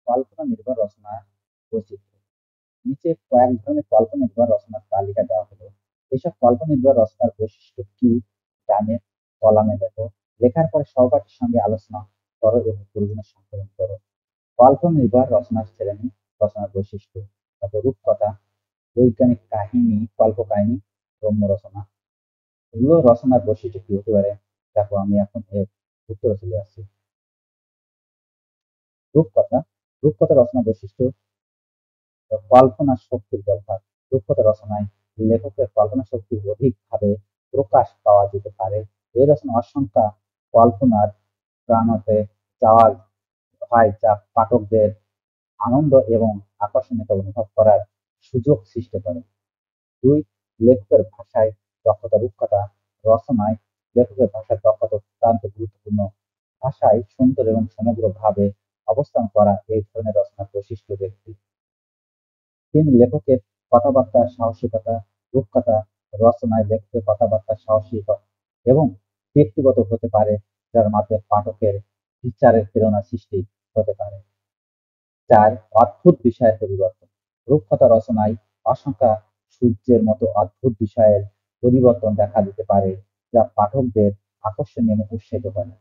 কল্পনা নির্ভর রচনা বৈচিত্র্য। নিচে কয়েক ধরনের কল্পনা নির্ভর রচনার তালিকা দেওয়া হলো। এসব কল্পনা নির্ভর রচনার বৈশিষ্ট্য কি জানে কলামে লেখো। লেখার পরে সহপাঠীর সঙ্গে আলোচনা করো এবং প্রয়োজনে সংশোধন করো। কল্পনা নির্ভর রচনার শ্রেণী, রচনার বৈশিষ্ট্য, তারপর রূপকথা, বৈজ্ঞানিক কাহিনী, কল্পকাহিনী, রম্য রচনা। এগুলো রচনার বৈশিষ্ট্য কি হতে পারে? দেখো আমি এখন এর উত্তরে চলে আসছি। রূপকথা। রূপকথা রচনা বৈশিষ্ট্য, কল্পনা শক্তির ব্যবহার। রূপকথা রচনায় লেখকের কল্পনা শক্তি অধিকভাবে প্রকাশ পাওয়া যেতে পারে। এই রচনা অসংখ্য কল্পনার প্রাণতে যাওয়া হয়, যা পাঠকদের আনন্দ এবং আকর্ষণীয়তা অনুভব করার সুযোগ সৃষ্টি করে। ২. লেখকের ভাষায় দক্ষতা। রূপকথা রচনায় লেখকের ভাষার দক্ষতা অত্যন্ত গুরুত্বপূর্ণ। ভাষায় সুন্দর এবং সমগ্রভাবে অবস্থান করা এই ধরনের রচনার বৈশিষ্ট্য ব্যক্তি। ৩. লেখকের কথাবার্তার সাহসিকতা। রূপকথা রচনায় লেখকের কথাবার্তা সাহসিক এবং ব্যক্তিগত হতে পারে, যার মাধ্যমে পাঠকের বিচারের প্রেরণা সৃষ্টি হতে পারে। ৪. অদ্ভুত বিষয়ের পরিবর্তন। রূপকথা রচনায় অসংখ্য সূর্যের মতো অদ্ভুত বিষয়ের পরিবর্তন দেখা দিতে পারে, যা পাঠকদের আকর্ষণীয় এবং উৎসাহিত করে।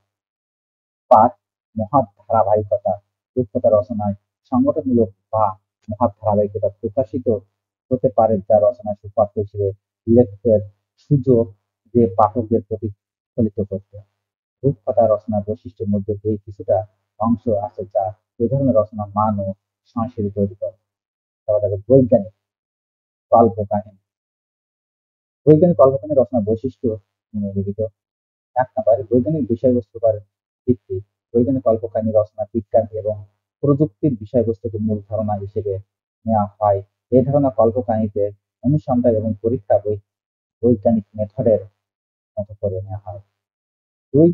৫. মহৎ ধারাবাহিকতা। রূপকথা রচনায় সংগঠনমূলক বা মহৎ ধারাবাহিকতা প্রকাশিত হতে পারে, যা রচনার সুপাত্র হিসেবে লেখকের সুযোগ যে পাঠকদের প্রতিফলিত করতে। রূপকথা রচনার বৈশিষ্ট্যের মধ্যে এই কিছুটা অংশ আছে যা এ ধরনের রচনার মান ও সংস্কৃতি তৈরি করে। তারপর দেখো বৈজ্ঞানিক কল্পকাহিনী। বৈজ্ঞানিক কল্পকাহিনী রচনার বৈশিষ্ট্য নিম্নলিখিত। ১ নাম্বার, বৈজ্ঞানিক বিষয়বস্তুর উপর ভিত্তি। বৈজ্ঞানিক কল্পকাহিনী রচনা বিজ্ঞান এবং প্রযুক্তির বিষয়বস্তুকে মূল ধারণা হিসেবে নেওয়া হয়। এই ধারণা কল্পকাহিনীতে অনুসন্ধান এবং পরীক্ষা বৈজ্ঞানিক মেথডের মতো করে নেওয়া হয়। ২.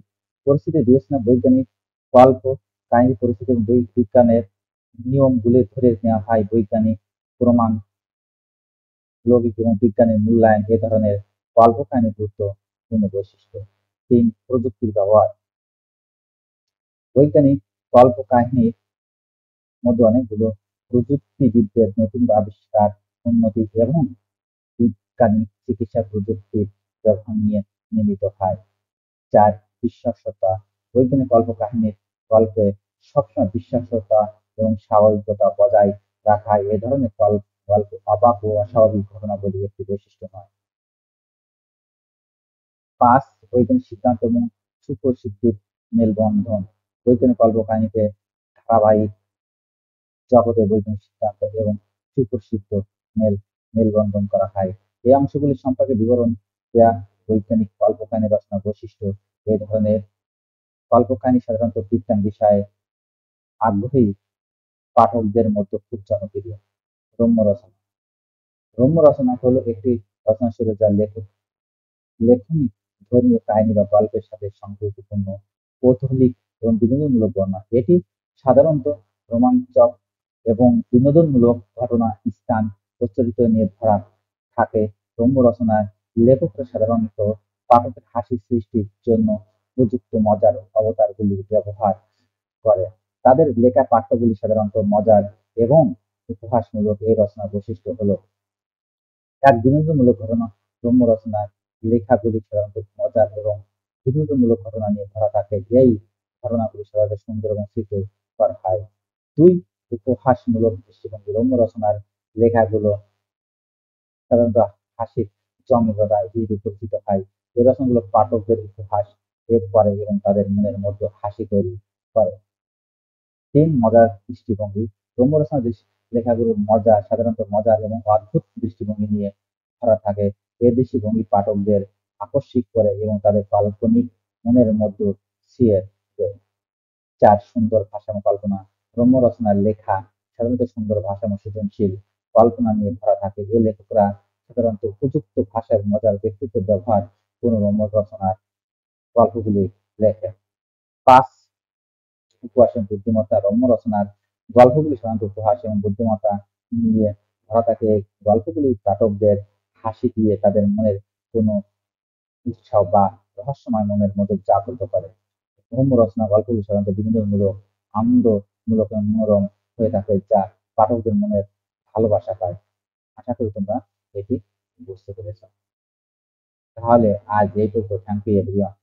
পরিস্থিতি বিবেচনা। বৈজ্ঞানিক গল্প কাহিনী পরিস্থিতি এবং বিজ্ঞানের নিয়মগুলি ধরে নেওয়া হয়। বৈজ্ঞানিক প্রমাণ, লৌকিক এবং বিজ্ঞানের মূল্যায়ন এ ধরনের কল্পকাহিনীর গুরুত্বপূর্ণ বৈশিষ্ট্য। ৩. প্রযুক্তির ব্যবহার। বৈজ্ঞানিক কল্পকাহিনীর মধ্যে অনেকগুলো প্রযুক্তিবিদদের নতুন আবিষ্কার, উন্নতি এবং বিজ্ঞানী চিকিৎসা প্রযুক্তির ব্যবহার নিয়ে নির্মিত হয়। ৪. বিশ্বাসতা। বৈজ্ঞানিক কল্পকাহিনীর গল্পে সবসময় বিশ্বাসতা এবং স্বাভাবিকতা বজায় রাখা এ ধরনের গল্প অবাক ও অস্বাভাবিক ঘটনাবলী একটি বৈশিষ্ট্য নয়। ৫. বৈজ্ঞানিক সিদ্ধান্ত এবং সুপ্রসিদ্ধির মেলবন্ধন। বৈজ্ঞানিক কল্পকাহিনীতে ধারাবাহিক জগতে বৈজ্ঞানিক সিদ্ধান্ত এবং সুপ্রসিদ্ধ মেলবন্ধন করা হয়। এই অংশগুলি সম্পর্কে বিবরণ দেয়া বৈজ্ঞানিক কল্পকাহিনী রচনার বৈশিষ্ট্য। এই ধরনের কল্পকাহিনী সাধারণত বিজ্ঞান বিষয়ে আগ্রহী পাঠকদের মধ্যে খুব জনপ্রিয়। রম্য রচনা। রম্য রচনা হলো একটি রচনাশৈলী যা লেখনী ধর্মীয় কাহিনী বা গল্পের সাথে সংগতিপূর্ণ, কৌতূহলিক এবং বিনোদনমূলক বর্ণনা। এটি সাধারণত রোমাঞ্চক এবং বিনোদনমূলক ঘটনা, স্থান ও চরিত্র নিয়ে ধরা থাকে। রম্য রচনায় লেখকরা সাধারণত পাঠকের হাসি সৃষ্টির জন্য উপযুক্ত মজার অবতারগুলি ব্যবহার করে। তাদের লেখা পাঠ্যগুলি সাধারণত মজার এবং উপহাসমূলক। এই রচনার বৈশিষ্ট্য হলো: ১. বিনোদনমূলক ঘটনা। রম্য রচনার লেখাগুলি সাধারণত মজার এবং বিনোদনমূলক ঘটনা নিয়ে ভরা থাকে। এই ঘটনাগুলি সাধারণত সুন্দর এবং স্মৃতিকর হয়। ২. উপহাসমূলক দৃষ্টিভঙ্গি। রম্য রচনার লেখাগুলো সাধারণত হাসির জন্মদাতা হিসেবে পরিচিত হয়। এই রচনাগুলো পাঠকদের উপহাস করে এবং তাদের মনের মধ্যে হাসি তৈরি করে। ৩. মজার দৃষ্টিভঙ্গি। রম্য রচনার লেখাগুলো সাধারণত মজার এবং অদ্ভুত দৃষ্টিভঙ্গি নিয়ে ভরা থাকে। এই দৃষ্টিভঙ্গি পাঠকদের আকর্ষিত করে এবং তাদের কাল্পনিক মনের মধ্যে ছিঁড়ে দেয়। ৪. সুন্দর ভাষা এবং কল্পনা। রম্য রচনার লেখা সাধারণত সুন্দর ভাষা এবং সৃজনশীল কল্পনা নিয়ে ভরা থাকে। এই লেখকরা সাধারণত উপযুক্ত ভাষার মজার ব্যক্তিত্ব ব্যবহার কোনো রম্য রচনার গল্পগুলি লেখে। ৫. উপহাস এবং বুদ্ধিমত্তা। রম্য রচনার গল্পগুলি সাধারণত উপহাস এবং বুদ্ধিমত্তা নিয়ে ভরা থাকে। গল্পগুলি পাঠকদের হাসি দিয়ে তাদের মনের কোনো উৎসাহ বা রহস্যময় মনের মধ্যে জাগ্রত করে। রম্য রচনা গল্পগুলি সাধারণত বিনোদনমূলক, আনন্দমূলক এবং মনোরম হয়ে থাকে, যা পাঠকদের মনের ভালোবাসা পায়। আশা করি তোমরা এটি বুঝতে পেরেছ। তাহলে আজ এই পর্যন্ত। Thank you everyone.